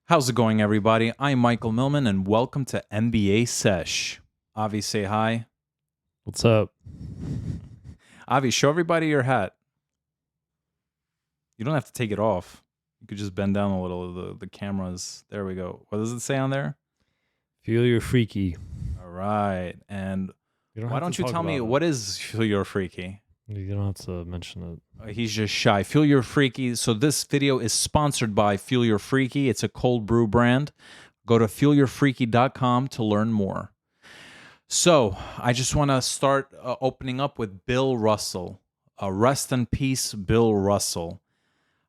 How's it going, everybody? I'm Michael Millman, and welcome to NBA Sesh. Avi, say hi. What's up? Avi, show everybody your hat. You don't have to take it off. You could just bend down a little. The cameras. There we go. What does it say on there? Feel you're freaky. All right. And You don't why have to don't you talk tell me about what is Feel You're Freaky? it. You don't have to mention it. He's just shy. Feel You're Freaky. So this video is sponsored by Feel You're Freaky. It's a cold brew brand. Go to feelyourfreaky.com to learn more. So I just want to start opening up with Bill Russell. Rest in peace, Bill Russell.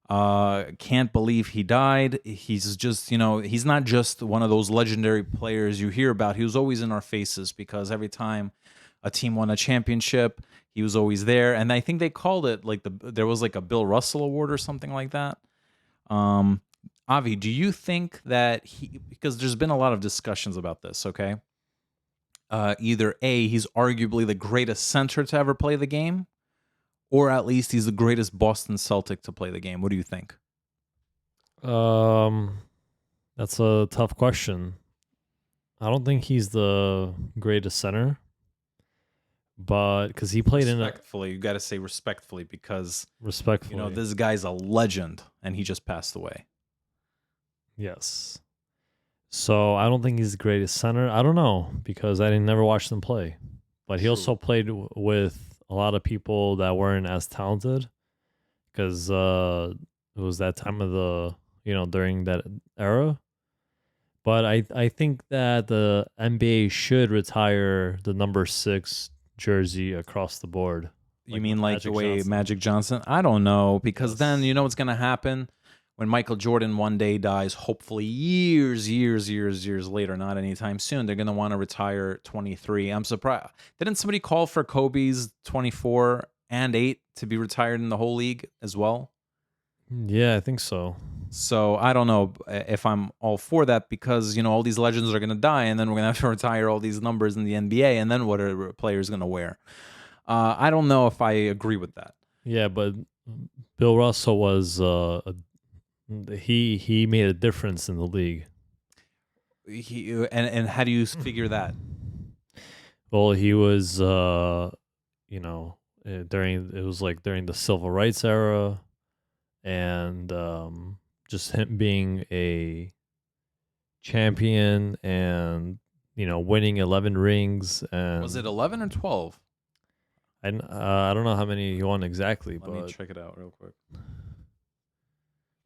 Can't believe he died. He's just, he's not just one of those legendary players you hear about. He was always in our faces because every time a team won a championship, he was always there. And I think they called it there was like a Bill Russell Award or something like that. Avi, do you think that because there's been a lot of discussions about this, okay? Either A, he's arguably the greatest center to ever play the game, or at least he's the greatest Boston Celtic to play the game. What do you think? That's a tough question. I don't think he's the greatest center, but because he played in a Respectfully, you got to say respectfully because respectfully. this guy's a legend and he just passed away. Yes. So I don't think he's the greatest center. I don't know because I didn't never watch them play, but he True. also played with a lot of people that weren't as talented because it was that time of the during that era. But I think that the NBA should retire the number 6 jersey across the board. You mean like the Magic way Johnson. Magic Johnson? I don't know because Yes. then you know what's going to happen when Michael Jordan one day dies, hopefully years later, not anytime soon. They're going to want to retire 23. I'm surprised. Didn't somebody call for Kobe's 24 and 8 to be retired in the whole league as well? Yeah, I think so. So I don't know if I'm all for that because all these legends are going to die, and then we're going to have to retire all these numbers in the NBA, and then what are players going to wear? I don't know if I agree with that. Yeah, but Bill Russell was he made a difference in the league. And how do you figure that? Well, he was during the civil rights era, and just him being a champion and winning 11 rings. And Was it 11 or 12? I don't know how many he won exactly, Let but me check it out real quick.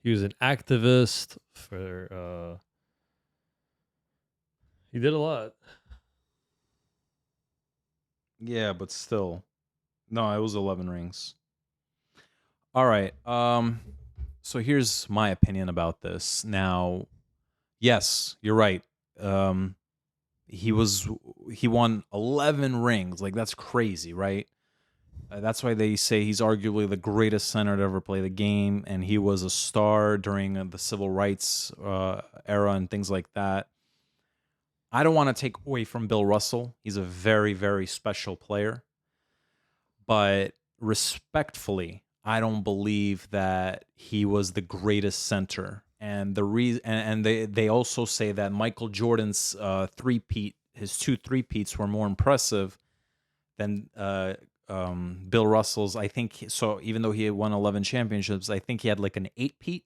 he was an activist for he did a lot. Yeah, but still. No, it was 11 rings. All right. So here's my opinion about this. Now, yes, you're right. He won 11 rings. Like that's crazy, right? That's why they say he's arguably the greatest center to ever play the game, and he was a star during the civil rights era and things like that. I don't want to take away from Bill Russell. He's a very, very special player. But respectfully, I don't believe that he was the greatest center. And the reason, and they also say that Michael Jordan's his two three-peats were more impressive than Bill Russell's. I think so. Even though he had won 11 championships, I think he had like an 8-peat.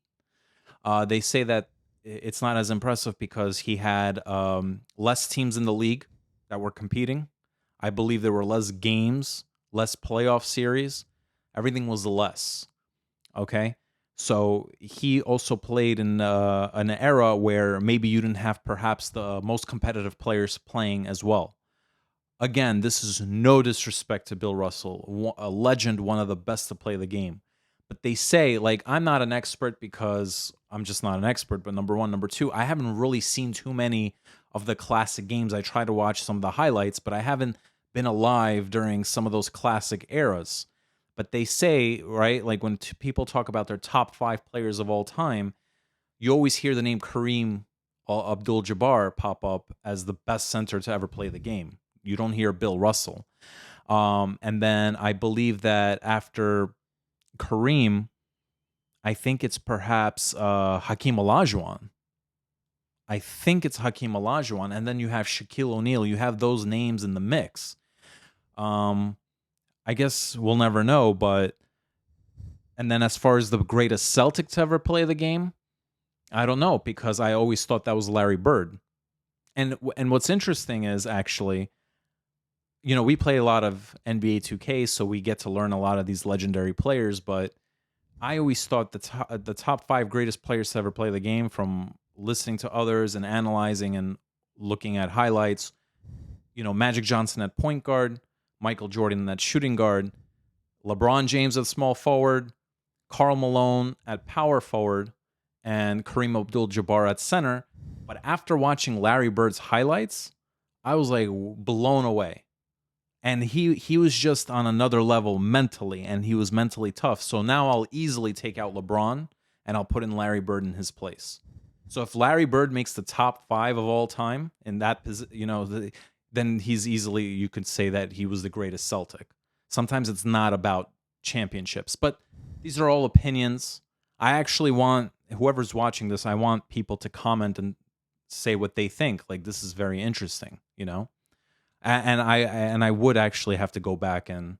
They say that it's not as impressive because he had less teams in the league that were competing. I believe there were less games, less playoff series. Everything was less. Okay. So he also played in an era where maybe you didn't have perhaps the most competitive players playing as well. Again, this is no disrespect to Bill Russell, a legend, one of the best to play the game. But they say, like, I'm not an expert because I'm just not an expert, but number one. Number two, I haven't really seen too many of the classic games. I try to watch some of the highlights, but I haven't been alive during some of those classic eras. But they say, right, like when people talk about their top 5 players of all time, you always hear the name Kareem Abdul-Jabbar pop up as the best center to ever play the game. You don't hear Bill Russell. And then I believe that after Kareem, I think it's perhaps Hakeem Olajuwon. I think it's Hakeem Olajuwon, and then you have Shaquille O'Neal. You have those names in the mix. Um, I guess we'll never know, but and then as far as the greatest Celtic to ever play the game, I don't know because I always thought that was Larry Bird. And what's interesting is actually, we play a lot of NBA 2K, so we get to learn a lot of these legendary players. But I always thought the top 5 greatest players to ever play the game, from listening to others and analyzing and looking at highlights. Magic Johnson at point guard, Michael Jordan at shooting guard, LeBron James at small forward, Karl Malone at power forward, and Kareem Abdul-Jabbar at center. But after watching Larry Bird's highlights, I was like blown away. And he was just on another level mentally, and he was mentally tough. So now I'll easily take out LeBron and I'll put in Larry Bird in his place. So if Larry Bird makes the top 5 of all time in that position, then he's easily, you could say that he was the greatest Celtic. Sometimes it's not about championships, but these are all opinions. I actually want whoever's watching this, I want people to comment and say what they think. Like, this is very interesting, And I would actually have to go back and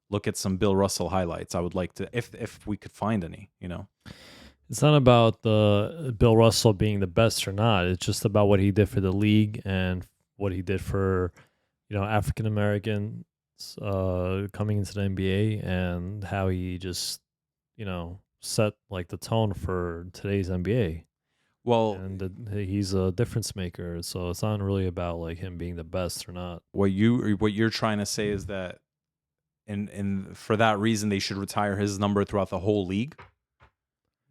look at some Bill Russell highlights. I would like to, if we could find any. It's not about the Bill Russell being the best or not. It's just about what he did for the league and what he did for, African Americans coming into the NBA, and how he just, set like the tone for today's NBA. Well, And he's a difference maker. So it's not really about like him being the best or not. what you're trying to say is that, and for that reason, they should retire his number throughout the whole league.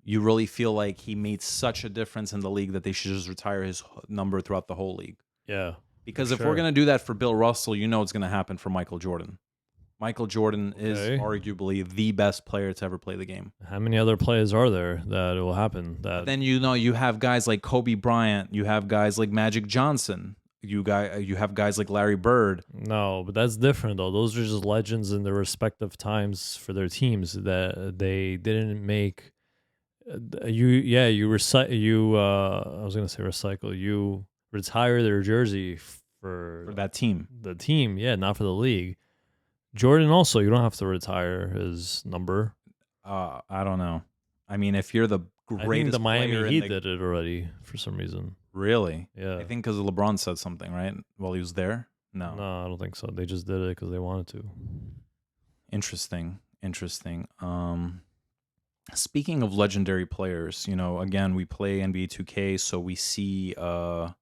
You really feel like he made such a difference in the league that they should just retire his number throughout the whole league. Yeah. Because if we're going to do that for Bill Russell, it's going to happen for Michael Jordan. Michael Jordan is arguably the best player to ever play the game. How many other players are there that it will happen? Then you have guys like Kobe Bryant, you have guys like Magic Johnson, you have guys like Larry Bird. No, but that's different though. Those are just legends in their respective times for their teams that they didn't make. I was gonna say recycle. You retire their jersey for that team. The team, yeah, not for the league. Jordan also, you don't have to retire his number. I don't know. I mean, if you're the greatest, I think the Miami Heat did it already for some reason. Really? Yeah. I think because LeBron said something, right? While he was there. No, I don't think so. They just did it because they wanted to. Interesting. Speaking of legendary players, again, we play NBA 2K, so we see a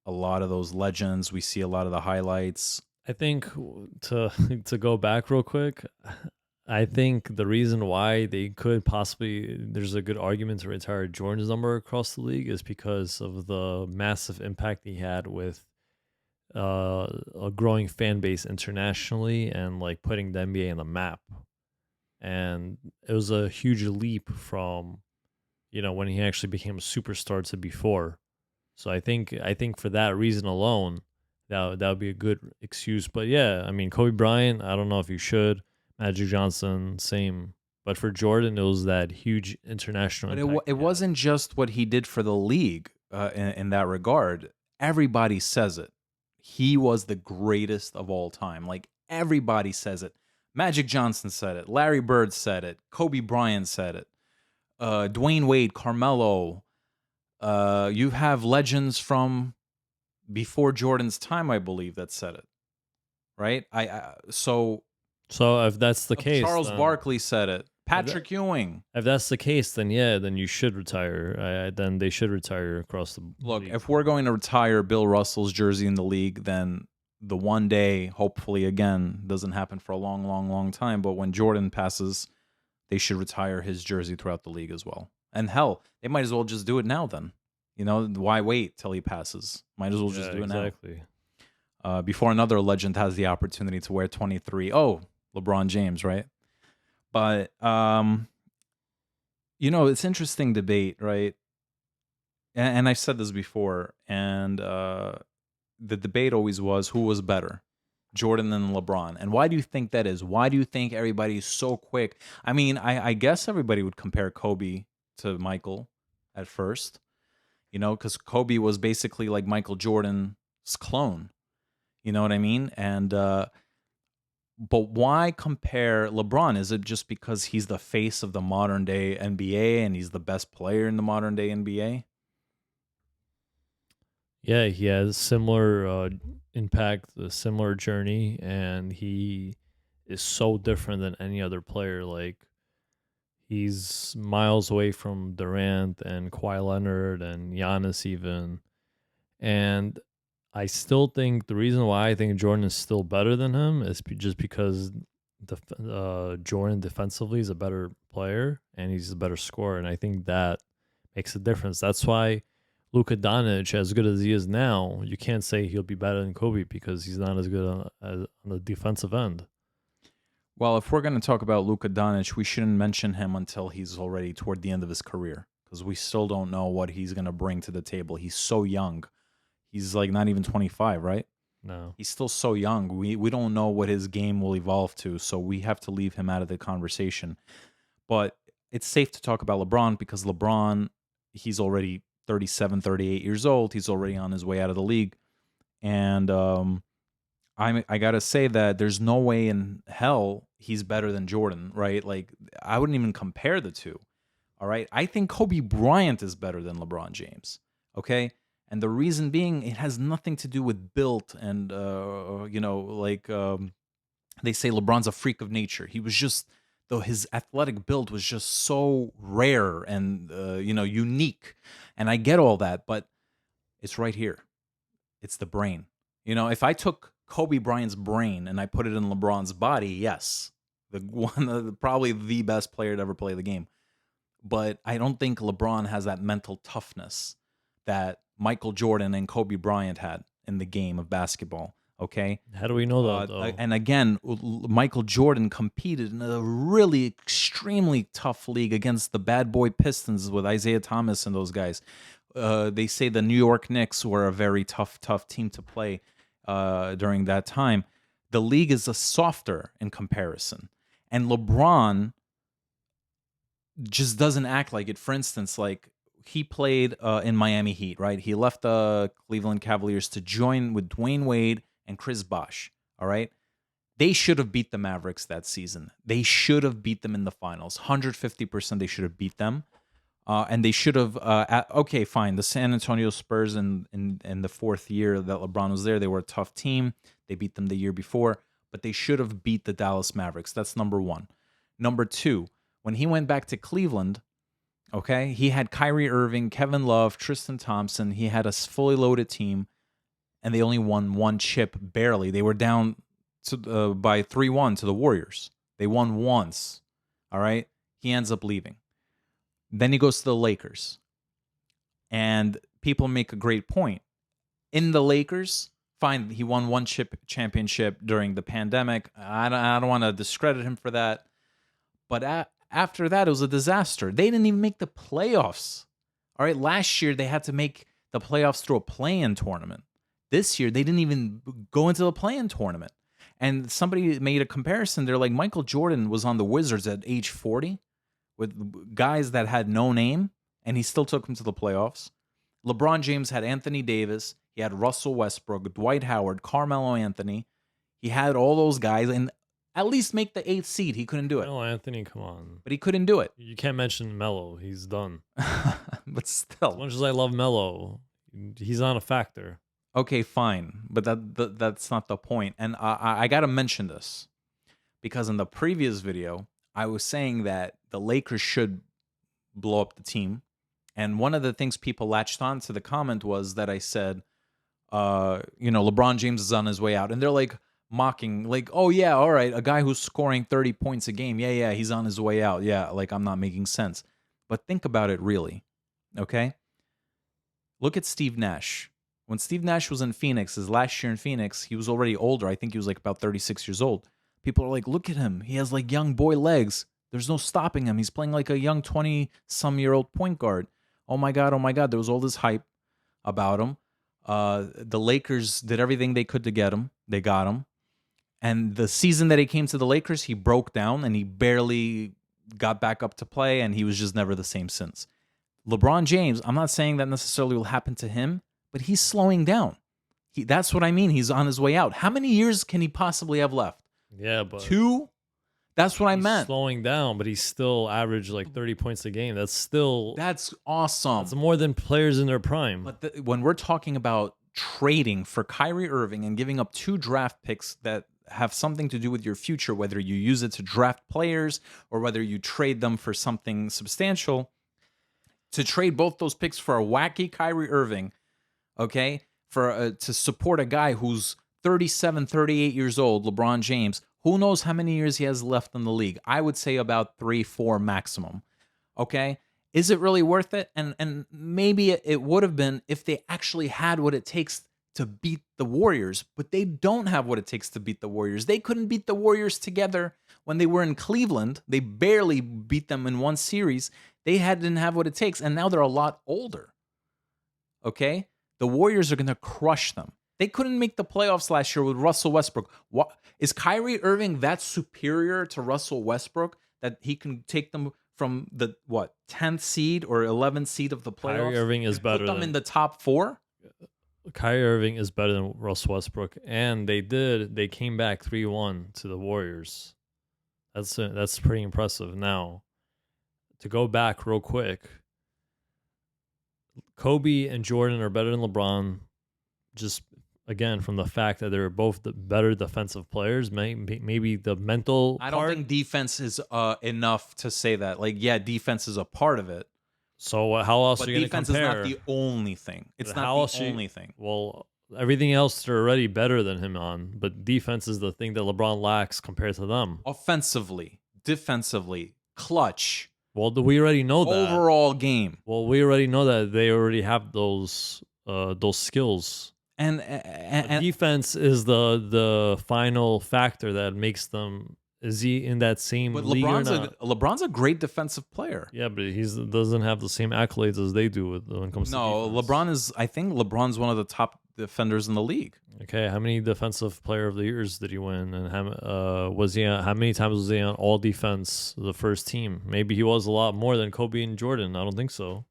lot of those legends. We see a lot of the highlights. I think to go back real quick, I think the reason why they could possibly, there's a good argument to retire Jordan's number across the league, is because of the massive impact he had with a growing fan base internationally and like putting the NBA on the map. And it was a huge leap from, when he actually became a superstar to before. So I think for that reason alone, that would be a good excuse. But yeah, I mean, Kobe Bryant, I don't know if you should. Magic Johnson, same. But for Jordan, it was that huge international impact. But it wasn't just what he did for the league in that regard. Everybody says it. He was the greatest of all time. Like, everybody says it. Magic Johnson said it. Larry Bird said it. Kobe Bryant said it. Dwayne Wade, Carmelo. You have legends from before Jordan's time, I believe, that said it. Right? So if that's the case, Charles Barkley said it. Patrick Ewing. If that's the case, then yeah, then you should retire. Then they should retire across the Look, league. if we're going to retire Bill Russell's jersey in the league, then the one day, hopefully again, doesn't happen for a long, long, long time. But when Jordan passes, they should retire his jersey throughout the league as well. And hell, they might as well just do it now then. Why wait till he passes? Might as well just do it now. Exactly. Before another legend has the opportunity to wear 23. Oh, LeBron James, right? But, it's interesting debate, right? And I've said this before, and the debate always was who was better, Jordan and LeBron. And why do you think that is? Why do you think everybody's so quick? I mean, I guess everybody would compare Kobe to Michael at first. because Kobe was basically like Michael Jordan's clone. You know what I mean? And but why compare LeBron? Is it just because he's the face of the modern day NBA and he's the best player in the modern day NBA? Yeah, he has similar impact, a similar journey, and he is so different than any other player. Like he's miles away from Durant and Kawhi Leonard and Giannis even. And I still think the reason why I think Jordan is still better than him is just because Jordan defensively is a better player and he's a better scorer, and I think that makes a difference. That's why Luka Doncic, as good as he is now, you can't say he'll be better than Kobe because he's not as good on the defensive end. Well, if we're going to talk about Luka Doncic, we shouldn't mention him until he's already toward the end of his career because we still don't know what he's going to bring to the table. He's so young. He's like not even 25, right? No, He's still so young. We don't know what his game will evolve to, so we have to leave him out of the conversation. But it's safe to talk about LeBron because LeBron, he's already 37, 38 years old. He's already on his way out of the league. And I got to say that there's no way in hell he's better than Jordan, right? Like, I wouldn't even compare the two. All right. I think Kobe Bryant is better than LeBron James. Okay. And the reason being, it has nothing to do with built and, they say LeBron's a freak of nature. He was just, though his athletic build was just so rare and, unique. And I get all that, but it's right here. It's the brain. If I took Kobe Bryant's brain and I put it in LeBron's body, yes, probably the best player to ever play the game. But I don't think LeBron has that mental toughness that Michael Jordan and Kobe Bryant had in the game of basketball. Okay. how do we know that though? And again, Michael Jordan competed in a really extremely tough league against the bad boy Pistons with Isaiah Thomas and those guys. They say the New York Knicks were a very tough team to play during that time. The league is a softer in comparison. And LeBron just doesn't act like it. For instance, like he played in Miami Heat, right? He left the Cleveland Cavaliers to join with Dwayne Wade and Chris Bosh, all right? They should have beat the Mavericks that season. They should have beat them in the finals. 150% they should have beat them. And they should have, okay, fine. The San Antonio Spurs in the fourth year that LeBron was there, they were a tough team. They beat them the year before, but they should have beat the Dallas Mavericks. That's number one. Number two, when he went back to Cleveland, okay, he had Kyrie Irving, Kevin Love, Tristan Thompson. He had a fully loaded team, and they only won one chip barely. They were down by 3-1 to the Warriors. They won once, all right? He ends up leaving. Then he goes to the Lakers. And people make a great point. In the Lakers, fine, he won one chip championship during the pandemic. I don't want to discredit him for that. But after that, it was a disaster. They didn't even make the playoffs. All right, last year they had to make the playoffs through a play-in tournament. This year, they didn't even go into the play-in tournament. And somebody made a comparison. They're like, Michael Jordan was on the Wizards at age 40 with guys that had no name, and he still took them to the playoffs. LeBron James had Anthony Davis. He had Russell Westbrook, Dwight Howard, Carmelo Anthony. He had all those guys, and at least make the 8th seed. He couldn't do it. No, Anthony, come on. But he couldn't do it. You can't mention Melo. He's done. But As still. much as I love Melo, he's not a factor. Okay, fine. But that's not the point. And I got to mention this because in the previous video, I was saying that the Lakers should blow up the team. And one of the things people latched on to the comment was that I said, LeBron James is on his way out. And they're like mocking, like, oh, yeah, all right, a guy who's scoring 30 points a game. Yeah, he's on his way out. Yeah, like I'm not making sense. But think about it really, okay? Look at Steve Nash. When Steve Nash was in Phoenix, his last year in Phoenix, he was already older. I think he was like about 36 years old. People are like, look at him. He has like young boy legs. There's no stopping him. He's playing like a young 20-some-year-old point guard. Oh my God. There was all this hype about him. The Lakers did everything they could to get him. They got him. And the season that he came to the Lakers, he broke down and he barely got back up to play, and he was just never the same since. LeBron James, I'm not saying that necessarily will happen to him, but he's slowing down. That's what I mean. He's on his way out. How many years can he possibly have left? Yeah, but 2? That's what I he's meant. slowing down, but he's still averaged like 30 points a game. That's awesome. That's more than players in their prime. But when we're talking about trading for Kyrie Irving and giving up 2 draft picks that have something to do with your future, whether you use it to draft players or whether you trade them for something substantial, to trade both those picks for a wacky Kyrie Irving, okay, for to support a guy who's 37, 38 years old, LeBron James, who knows how many years he has left in the league? I would say about 3, 4 maximum, okay? Is it really worth it? And maybe it would have been if they actually had what it takes to beat the Warriors, but they don't have what it takes to beat the Warriors. They couldn't beat the Warriors together when they were in Cleveland. They barely beat them in one series. Didn't have what it takes, and now they're a lot older. Okay? The Warriors are going to crush them. They couldn't make the playoffs last year with Russell Westbrook. What, is Kyrie Irving that superior to Russell Westbrook that he can take them from the 10th seed or 11th seed of the playoffs? Kyrie Irving is better. Put them in the top 4? Kyrie Irving is better than Russell Westbrook, and they came back 3-1 to the Warriors. That's pretty impressive. Now, to go back real quick, Kobe and Jordan are better than LeBron, just again from the fact that they're both the better defensive players. Maybe the mental I don't think defense is enough to say that. Like, yeah, defense is a part of it. So how else but are you going to compare? Defense is not the only thing. It's not the only thing. Well, everything else they're already better than him on, but defense is the thing that LeBron lacks compared to them. Offensively, defensively, clutch. Well, we already know that. Overall game. Well, we already know that they already have those skills. And defense is the final factor that makes them. Is he in that same league or not? LeBron's a great defensive player. Yeah, but he doesn't have the same accolades as they do when it comes to defense. I think LeBron's one of the top defenders in the league. Okay, how many defensive player of the years did he win? And how many times was he on all defense, the first team? Maybe he was a lot more than Kobe and Jordan. I don't think so.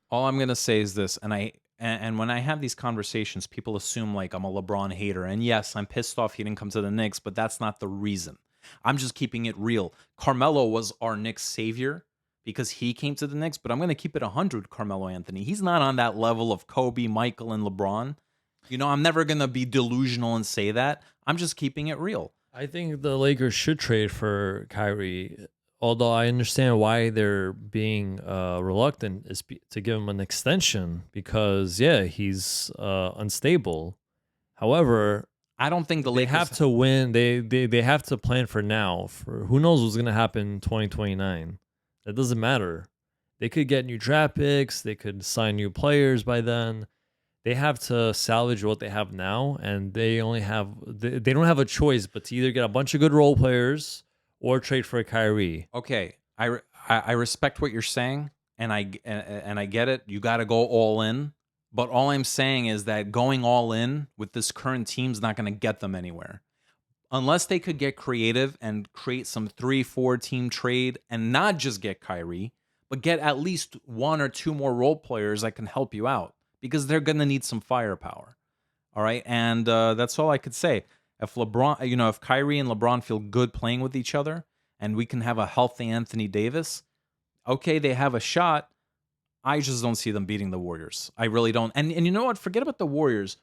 All I'm going to say is this, and when I have these conversations, people assume like I'm a LeBron hater. And yes, I'm pissed off he didn't come to the Knicks, but that's not the reason. I'm just keeping it real. Carmelo was our Knicks savior because he came to the Knicks, but I'm going to keep it 100, Carmelo Anthony. He's not on that level of Kobe, Michael, and LeBron. You know, I'm never going to be delusional and say that. I'm just keeping it real. I think the Lakers should trade for Kyrie, although I understand why they're being reluctant is to give him an extension because, yeah, he's unstable. However, I don't think the Lakers have to win. They have to plan for now. For who knows what's going to happen in 2029. That doesn't matter. They could get new draft picks. They could sign new players by then. They have to salvage what they have now, and they don't have a choice but to either get a bunch of good role players or trade for a Kyrie. Okay, I respect what you're saying, and I get it. You got to go all in. But all I'm saying is that going all in with this current team's not going to get them anywhere. Unless they could get creative and create some 3-4 team trade and not just get Kyrie, but get at least 1 or 2 more role players that can help you out because they're going to need some firepower. All right. And that's all I could say. If if Kyrie and LeBron feel good playing with each other and we can have a healthy Anthony Davis, okay, they have a shot. I just don't see them beating the Warriors. I really don't. And you know what? Forget about the Warriors.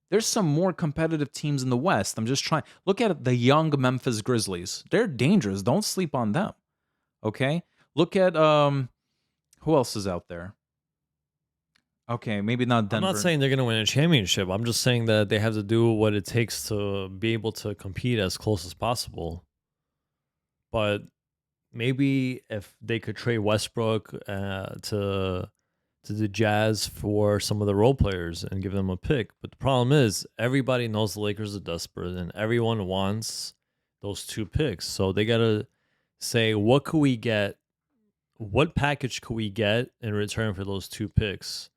There's some more competitive teams in the West. I'm just trying. Look at the young Memphis Grizzlies. They're dangerous. Don't sleep on them. Okay? Look at who else is out there? Okay, maybe not Denver. I'm not saying they're going to win a championship. I'm just saying that they have to do what it takes to be able to compete as close as possible. But maybe if they could trade Westbrook to the Jazz for some of the role players and give them a pick. But the problem is everybody knows the Lakers are desperate and everyone wants those 2 picks. So they got to say, what could we get? What package could we get in return for those 2 picks?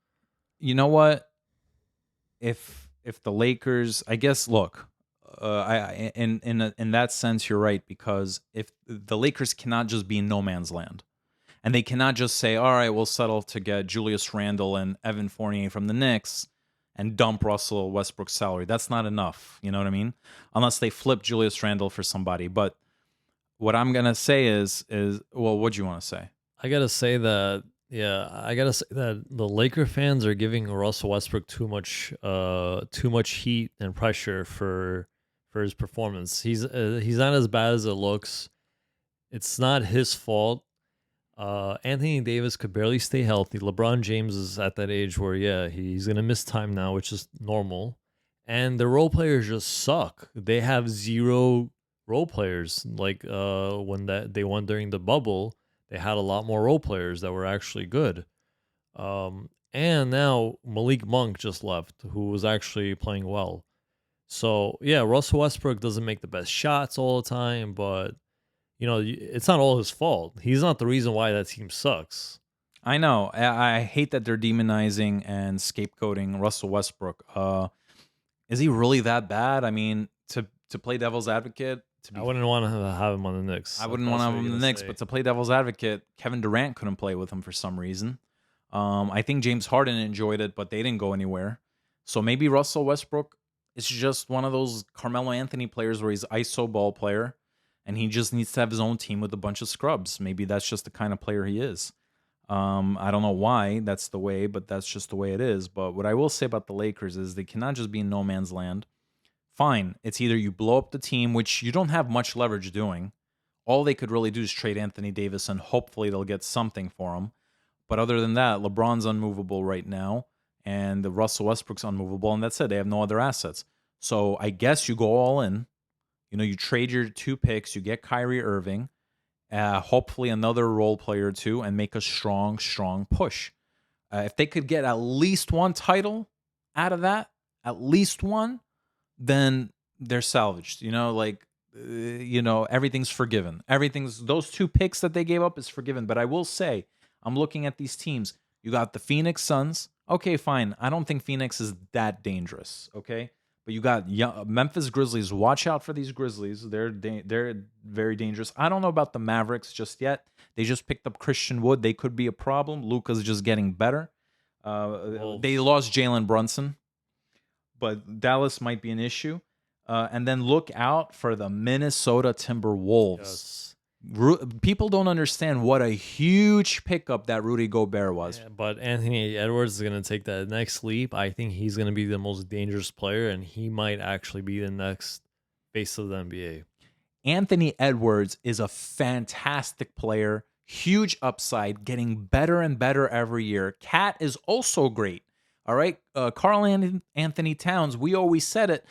You know what? If the Lakers, I guess, look, in that sense, you're right, because if the Lakers cannot just be in no man's land, And they cannot just say, all right, we'll settle to get Julius Randle and Evan Fournier from the Knicks and dump Russell Westbrook's salary. That's not enough. You know what I mean? Unless they flip Julius Randle for somebody. But what I'm going to say is, well, what do you want to say? I gotta say that, yeah, I gotta say that the Laker fans are giving Russell Westbrook too much heat and pressure for his performance. He's not as bad as it looks. It's not his fault. Anthony Davis could barely stay healthy. LeBron James is at that age where, yeah, he's gonna miss time now, which is normal. And the role players just suck. They have zero role players. Like when that they won during the bubble, they had a lot more role players that were actually good. And now Malik Monk just left, who was actually playing well. So yeah, Russell Westbrook doesn't make the best shots all the time, but it's not all his fault. He's not the reason why that team sucks. I know. I hate that they're demonizing and scapegoating Russell Westbrook. Is he really that bad? I mean, to play devil's advocate, I wouldn't want to have him on the Knicks. I wouldn't want to have him on the Knicks, but to play devil's advocate, Kevin Durant couldn't play with him for some reason. I think James Harden enjoyed it, but they didn't go anywhere. So maybe Russell Westbrook is just one of those Carmelo Anthony players where he's ISO ball player, and he just needs to have his own team with a bunch of scrubs. Maybe that's just the kind of player he is. I don't know why that's the way, but that's just the way it is. But what I will say about the Lakers is they cannot just be in no man's land. Fine, it's either you blow up the team, which you don't have much leverage doing. All they could really do is trade Anthony Davis, and hopefully they'll get something for him. But other than that, LeBron's unmovable right now, and the Russell Westbrook's unmovable, and that's it. They have no other assets. So I guess you go all in. You trade your 2 picks, you get Kyrie Irving, hopefully another role player or two, and make a strong, strong push. If they could get at least one title out of that, at least one, then they're salvaged. Everything's forgiven. Those 2 picks that they gave up is forgiven. But I will say, I'm looking at these teams. You got the Phoenix Suns. Okay, fine. I don't think Phoenix is that dangerous. Okay, but you got Memphis Grizzlies. Watch out for these Grizzlies. They're very dangerous. I don't know about the Mavericks just yet. They just picked up Christian Wood. They could be a problem. Luka's just getting better. They lost Jalen Brunson, but Dallas might be an issue. And then look out for the Minnesota Timberwolves. Yes. People don't understand what a huge pickup that Rudy Gobert was. Yeah, but Anthony Edwards is going to take that next leap. I think he's going to be the most dangerous player, and he might actually be the next face of the NBA. Anthony Edwards is a fantastic player, huge upside, getting better and better every year. Cat is also great. All right, Karl Anthony Towns, we always said it.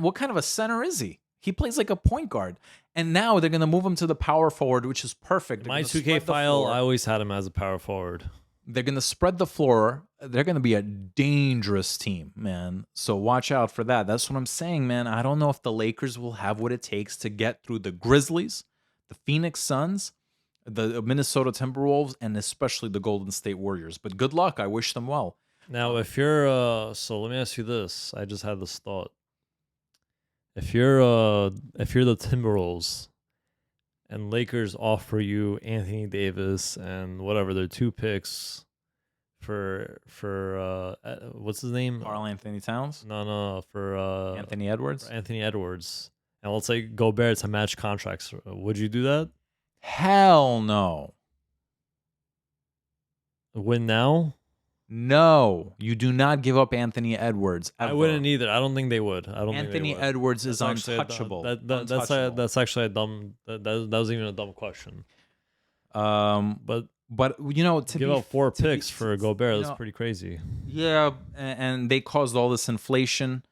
What kind of a center is he? He plays like a point guard. And now they're going to move him to the power forward, which is perfect. My 2K file, I always had him as a power forward. They're going to spread the floor. They're going to be a dangerous team, man. So watch out for that. That's what I'm saying, man. I don't know if the Lakers will have what it takes to get through the Grizzlies, the Phoenix Suns, the Minnesota Timberwolves, and especially the Golden State Warriors. But good luck. I wish them well. Now, if you're so let me ask you this. I just had this thought. If you're the Timberwolves and Lakers offer you Anthony Davis and whatever their 2 picks for what's his name? Karl Anthony Towns? No, for Anthony Edwards? Anthony Edwards. And let's say Gobert to match contracts. Would you do that? Hell no. Win now? No, you do not give up Anthony Edwards. Ever. I wouldn't either. I don't think they would. Anthony Edwards is untouchable. That's actually a dumb. That was even a dumb question. But to give up 4 picks for Gobert, that's pretty crazy. Yeah, and they caused all this inflation.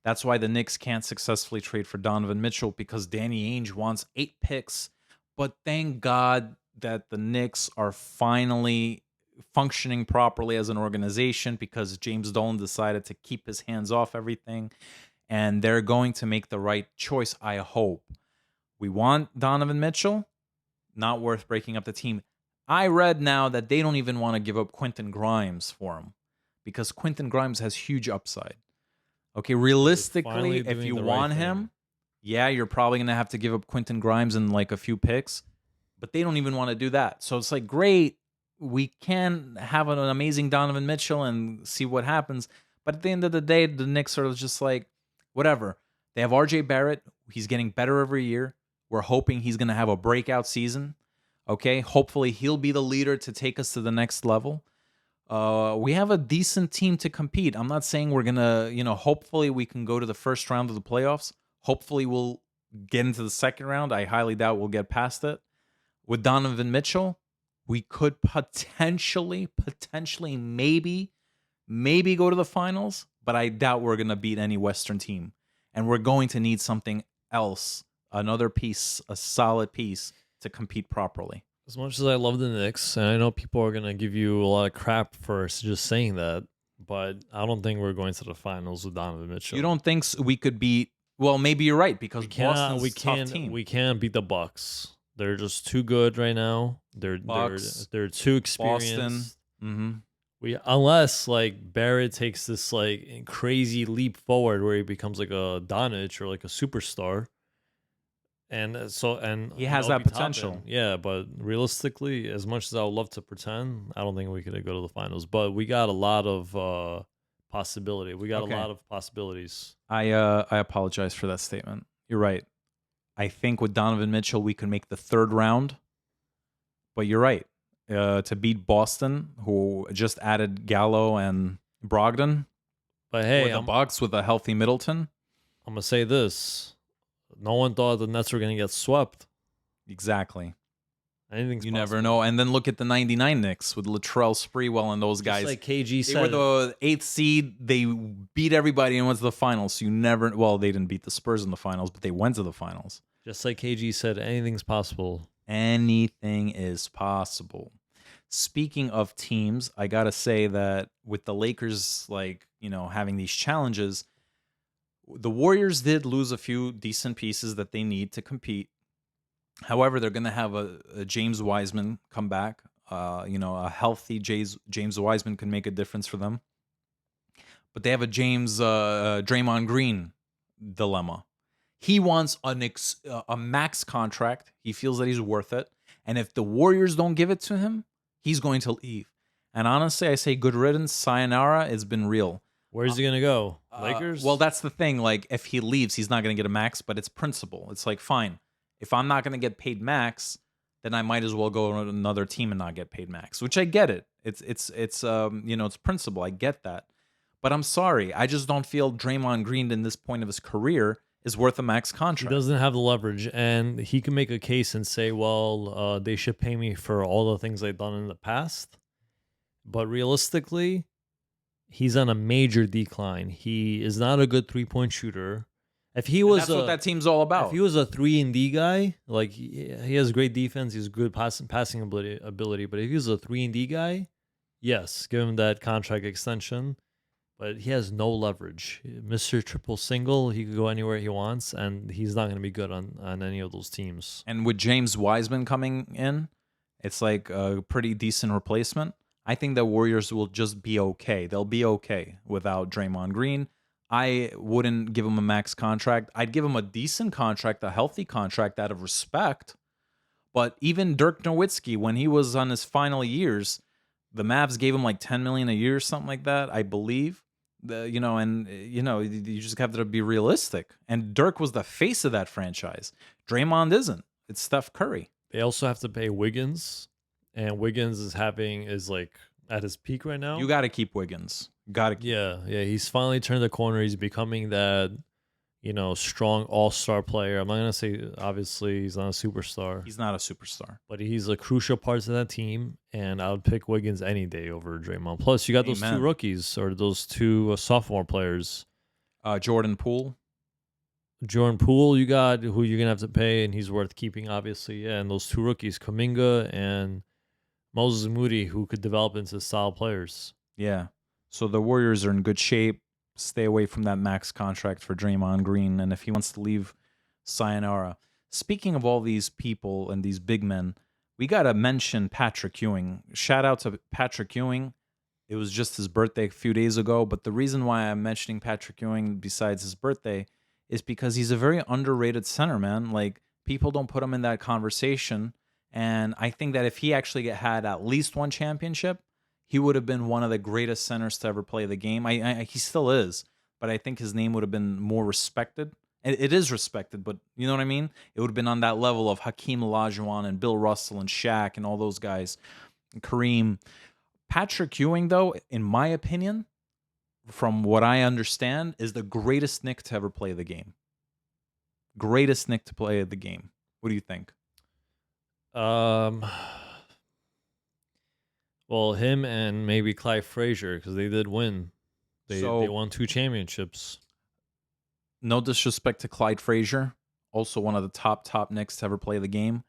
That's why the Knicks can't successfully trade for Donovan Mitchell, because Danny Ainge wants 8 picks. But thank God that the Knicks are finally functioning properly as an organization, because James Dolan decided to keep his hands off everything, and they're going to make the right choice, I hope. We want Donovan Mitchell, not worth breaking up the team. I read now that they don't even want to give up Quentin Grimes for him, because Quentin Grimes has huge upside. Okay, realistically, if you want him, yeah, you're probably going to have to give up Quentin Grimes and like a few picks. but they don't even want to do that. So it's like, great, we can have an amazing Donovan Mitchell and see what happens. But at the end of the day, the Knicks are just like, whatever. They have RJ Barrett. He's getting better every year. We're hoping he's going to have a breakout season. Okay. Hopefully he'll be the leader to take us to the next level. We have a decent team to compete. I'm not saying we're going to, hopefully we can go to the first round of the playoffs. Hopefully we'll get into the second round. I highly doubt we'll get past it. With Donovan Mitchell, we could potentially, maybe go to the finals, but I doubt we're going to beat any Western team. And we're going to need something else, another piece, a solid piece to compete properly. As much as I love the Knicks, and I know people are going to give you a lot of crap for just saying that, but I don't think we're going to the finals with Donovan Mitchell. You don't think we could beat? Well, maybe you're right because Boston's a tough team. We can't beat the Bucks. They're just too good right now. They're too experienced. Boston. Mm-hmm. Unless like Barrett takes this like crazy leap forward where he becomes like a Doncic or like a superstar. And he has that potential. Yeah, but realistically, as much as I would love to pretend, I don't think we could go to the finals. But we got a lot of possibility. We got a lot of possibilities. I apologize for that statement. You're right. I think with Donovan Mitchell, we can make the third round. But you're right. To beat Boston, who just added Gallo and Brogdon. But hey, the Bucks with a healthy Middleton. I'm going to say this. No one thought the Nets were going to get swept. Exactly. Anything's you possible. never know. And then look at the 99 Knicks with Latrell Sprewell and those guys. Just like KG said. They were the 8th seed. They beat everybody and went to the finals. So you never... Well, they didn't beat the Spurs in the finals, but they went to the finals. Just like KG said, anything's possible. Anything is possible. Speaking of teams, I got to say that with the Lakers, having these challenges... The Warriors did lose a few decent pieces that they need to compete. However, they're going to have a James Wiseman come back. A healthy James Wiseman can make a difference for them. But they have a Draymond Green dilemma. He wants a max contract. He feels that he's worth it. And if the Warriors don't give it to him, he's going to leave. And honestly, I say good riddance. Sayonara. It's been real. Where's he going to go? Lakers? Well, that's the thing. Like, if he leaves, he's not going to get a max, but it's principle. It's like, fine. If I'm not going to get paid max, then I might as well go to another team and not get paid max, which I get it. It's principle. I get that. But I'm sorry. I just don't feel Draymond Green in this point of his career is worth a max contract. He doesn't have the leverage, and he can make a case and say, well, they should pay me for all the things they've done in the past. But realistically... He's on a major decline. He is not a good 3-point shooter. If he was, that's what that team's all about. If he was a 3-and-D guy, like he has great defense, he's good passing ability. But if he was a 3-and-D guy, yes, give him that contract extension. But he has no leverage. Mr. Triple Single, he could go anywhere he wants, and he's not going to be good on any of those teams. And with James Wiseman coming in, it's like a pretty decent replacement. I think the Warriors will just be okay. They'll be okay without Draymond Green. I wouldn't give him a max contract. I'd give him a decent contract, a healthy contract out of respect. But even Dirk Nowitzki, when he was on his final years, the Mavs gave him like $10 million a year or something like that, I believe. You just have to be realistic. And Dirk was the face of that franchise. Draymond isn't. It's Steph Curry. They also have to pay Wiggins. And Wiggins is like at his peak right now. You got to keep Wiggins. Yeah. He's finally turned the corner. He's becoming that, strong all-star player. I'm not gonna say obviously he's not a superstar. He's not a superstar, but he's a crucial part of that team. And I would pick Wiggins any day over Draymond. Plus, you got those two rookies or those two sophomore players. Jordan Poole, you got who you're gonna have to pay, and he's worth keeping, obviously. Yeah, and those two rookies, Kuminga and Moses Moody, who could develop into solid players. Yeah. So the Warriors are in good shape. Stay away from that max contract for Draymond Green. And if he wants to leave, sayonara. Speaking of all these people and these big men, we got to mention Patrick Ewing. Shout out to Patrick Ewing. It was just his birthday a few days ago. But the reason why I'm mentioning Patrick Ewing besides his birthday is because he's a very underrated center, man. Like, people don't put him in that conversation. And I think that if he actually had at least one championship, he would have been one of the greatest centers to ever play the game. He still is, but I think his name would have been more respected. It is respected, but you know what I mean? It would have been on that level of Hakeem Olajuwon and Bill Russell and Shaq and all those guys, Kareem. Patrick Ewing, though, in my opinion, from what I understand, is the greatest Knick to ever play the game. Greatest Knick to play the game. What do you think? Um, well, him and maybe Clive Frazier, because they did win. They So, won 2 championships. no disrespect to Clyde Frazier, also one of the top Knicks to ever play the game.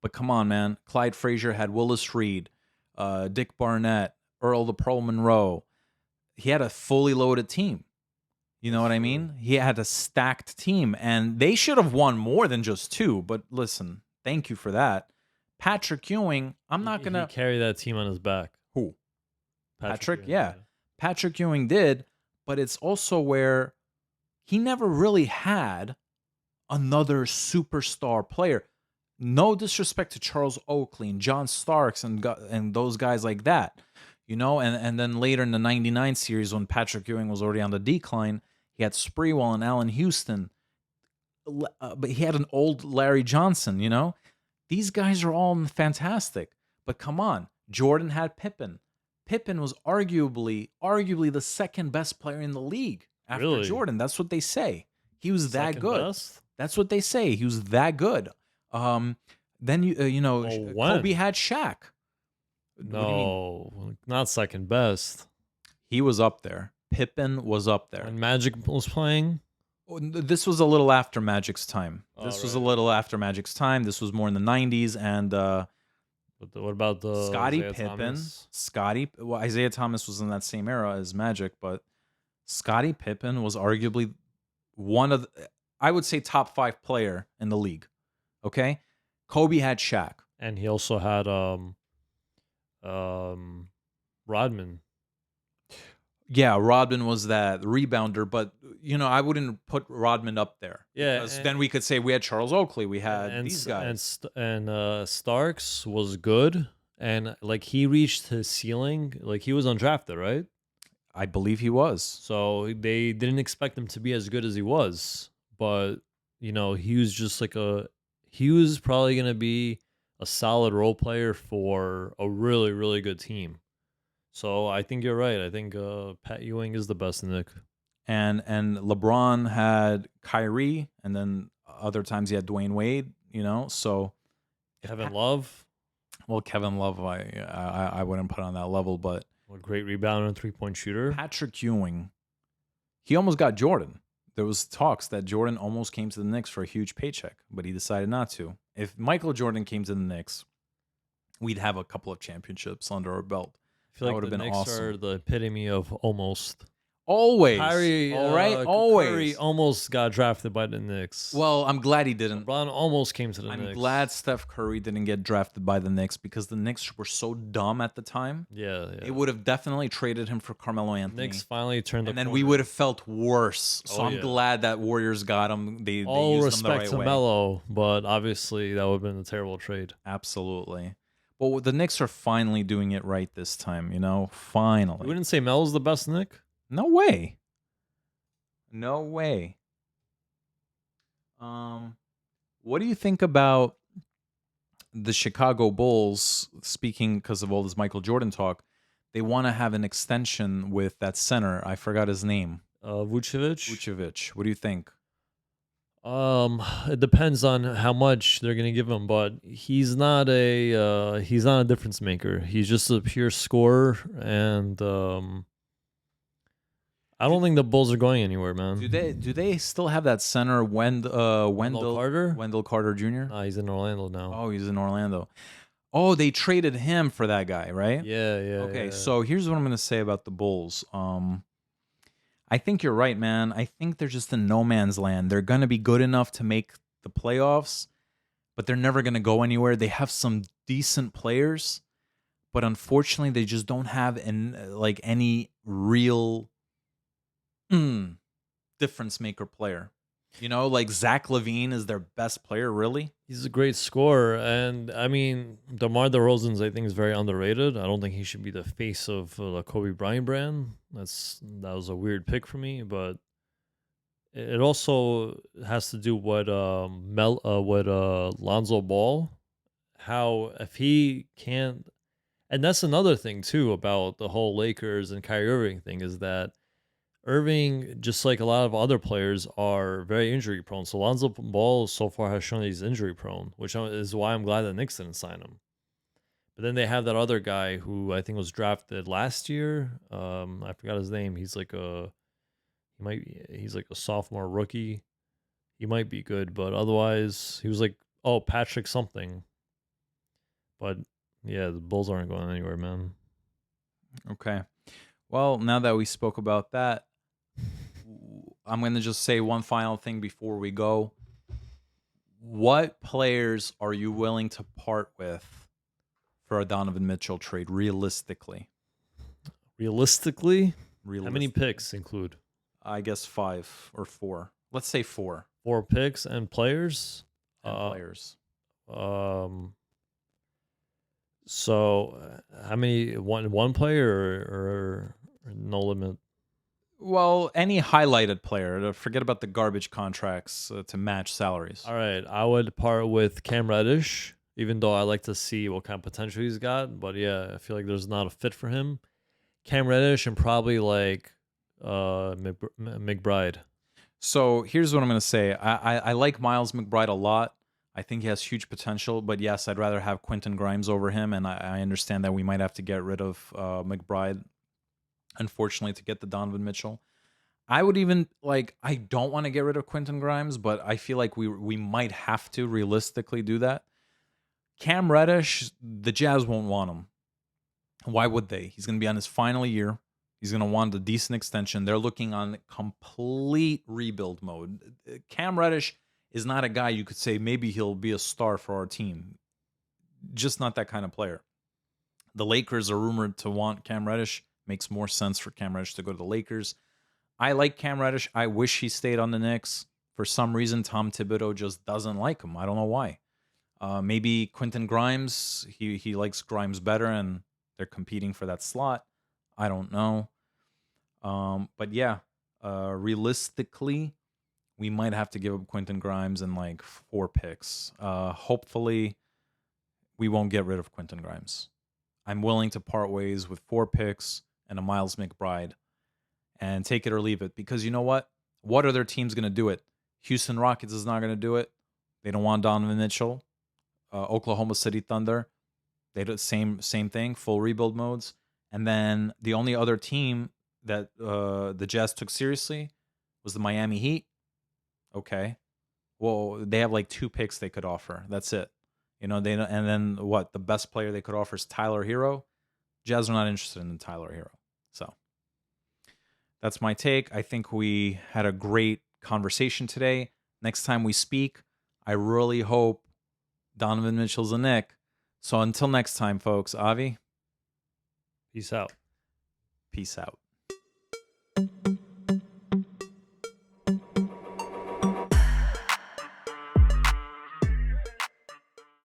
But come on, man. Clyde Frazier had Willis Reed, Dick Barnett, Earl the Pearl Monroe. He had a fully loaded team. You know what I mean? He had a stacked team, and they should have won more than just 2. But listen, thank you for that. Patrick Ewing, I'm not going He to. carried that team on his back. Who? Patrick? Ewing, Yeah. Patrick Ewing did, but it's also where he never really had another superstar player. No disrespect to Charles Oakley and John Starks and those guys like that, you know. And then later in the '99 series, when Patrick Ewing was already on the decline, he had Sprewell and Allen Houston, but he had an old Larry Johnson. You know, these guys are all fantastic. But come on, Jordan had Pippen. Pippen was arguably the second best player in the league after Really? Jordan. That's what they say. He was that Second good. best? That's what they say. He was that good. Then Kobe had Shaq. What do you mean? No, not second best. He was up there. Pippen was up there. When Magic was playing, This was a little after Magic's time. This was a right. little after Magic's time. This was more in the '90s. And what about the Scottie Isaiah Pippen, Thomas? Well, Isaiah Thomas was in that same era as Magic, but Scottie Pippen was arguably one of I would say top 5 player in the league. Okay, Kobe had Shaq. And he also had Rodman. Yeah, Rodman was that rebounder, but I wouldn't put Rodman up there. Yeah, because then we could say we had Charles Oakley, we had these guys. And Starks was good, and like he reached his ceiling. Like he was undrafted, right? I believe he was. So they didn't expect him to be as good as he was, but he was just he was probably gonna be a solid role player for a really, really good team. So I think you're right. I think Pat Ewing is the best Knick. And LeBron had Kyrie, and then other times he had Dwayne Wade. So Kevin Love. Well, Kevin Love, I wouldn't put on that level, but A great rebounder and 3-point shooter. Patrick Ewing, he almost got Jordan. There was talks that Jordan almost came to the Knicks for a huge paycheck, but he decided not to. If Michael Jordan came to the Knicks, we'd have a couple of championships under our belt. I feel That like would the have been Knicks awesome. are the epitome of almost. Always. Kyrie, All right? Always. Curry almost got drafted by the Knicks. Well, I'm glad he didn't. LeBron almost came to the I'm Knicks. glad Steph Curry didn't get drafted by the Knicks because the Knicks were so dumb at the time. Yeah. They would have definitely traded him for Carmelo Anthony. Knicks finally turned and the then we corner. would have felt worse. So I'm yeah. glad that Warriors got him. They All used respect him the to right way. Melo, but obviously that would have been a terrible trade. Absolutely. But the Knicks are finally doing it right this time, Finally. You wouldn't say Melo's the best Knick? No way. No way. What do you think about the Chicago Bulls? Speaking because of all this Michael Jordan talk, they want to have an extension with that center. I forgot his name. Vucevic? Vucevic. What do you think? It depends on how much they're gonna give him, but he's not a difference maker. He's just a pure scorer, and I don't think the Bulls are going anywhere, man. Do they still have that center Wendell Carter? Wendell Carter Jr.? Nah, he's in Orlando now. Oh, he's in Orlando. Oh, they traded him for that guy, right? Yeah. Okay, yeah. so here's what I'm gonna say about the Bulls. I think you're right, man. I think they're just in no man's land. They're gonna be good enough to make the playoffs, but they're never gonna go anywhere. They have some decent players, but unfortunately, they just don't have any real difference maker player. You know, like Zach LaVine is their best player, really? He's a great scorer, and I mean, DeMar DeRozan's I think is very underrated. I don't think he should be the face of the Kobe Bryant brand. That was a weird pick for me, but it also has to do what Lonzo Ball, how if he can't, and that's another thing too about the whole Lakers and Kyrie Irving thing is that Irving, just like a lot of other players, are very injury prone. So Lonzo Ball so far has shown he's injury prone, which is why I'm glad that Knicks didn't sign him. But then they have that other guy who I think was drafted last year. I forgot his name. He's like a sophomore rookie. He might be good, but otherwise he was like, oh, Patrick something. But yeah, the Bulls aren't going anywhere, man. Okay. Well, now that we spoke about that, I'm going to just say one final thing before we go. What players are you willing to part with for a Donovan Mitchell trade realistically? Realistically, how many Realistic. picks include? I guess 5 or 4. Let's say 4. 4 picks and players. And players. Um. So, how many? One player or no limit? Well, any highlighted player. Forget about the garbage contracts to match salaries. All right, I would part with Cam Reddish, even though I like to see what kind of potential he's got. But yeah, I feel like there's not a fit for him. Cam Reddish and probably like McBride. So here's what I'm going to say. I like Miles McBride a lot. I think he has huge potential, but yes, I'd rather have Quentin Grimes over him, and I understand that we might have to get rid of McBride, unfortunately, to get the Donovan Mitchell. I would even I don't want to get rid of Quentin Grimes, but I feel like we might have to realistically do that. Cam Reddish, the Jazz won't want him. Why would they? He's going to be on his final year. He's going to want a decent extension. They're looking on complete rebuild mode. Cam Reddish is not a guy you could say maybe he'll be a star for our team. Just not that kind of player. The Lakers are rumored to want Cam Reddish. Makes more sense for Cam Reddish to go to the Lakers. I like Cam Reddish. I wish he stayed on the Knicks. For some reason, Tom Thibodeau just doesn't like him. I don't know why. Maybe Quentin Grimes. He likes Grimes better, and they're competing for that slot. I don't know. But yeah, realistically, we might have to give up Quentin Grimes in 4 picks. Hopefully, we won't get rid of Quentin Grimes. I'm willing to part ways with 4 picks and a Miles McBride and take it or leave it. Because you know what? What other team's going to do it? Houston Rockets is not going to do it. They don't want Donovan Mitchell. Oklahoma City Thunder, they do the same thing, full rebuild modes. And then the only other team that the Jazz took seriously was the Miami Heat. Okay. Well, they have 2 picks they could offer. That's it. And then what? The best player they could offer is Tyler Hero. Jazz are not interested in Tyler Hero. So that's my take. I think we had a great conversation today. Next time we speak, I really hope Donovan Mitchell's a Knick. So until next time, folks, Avi, Peace out. peace out.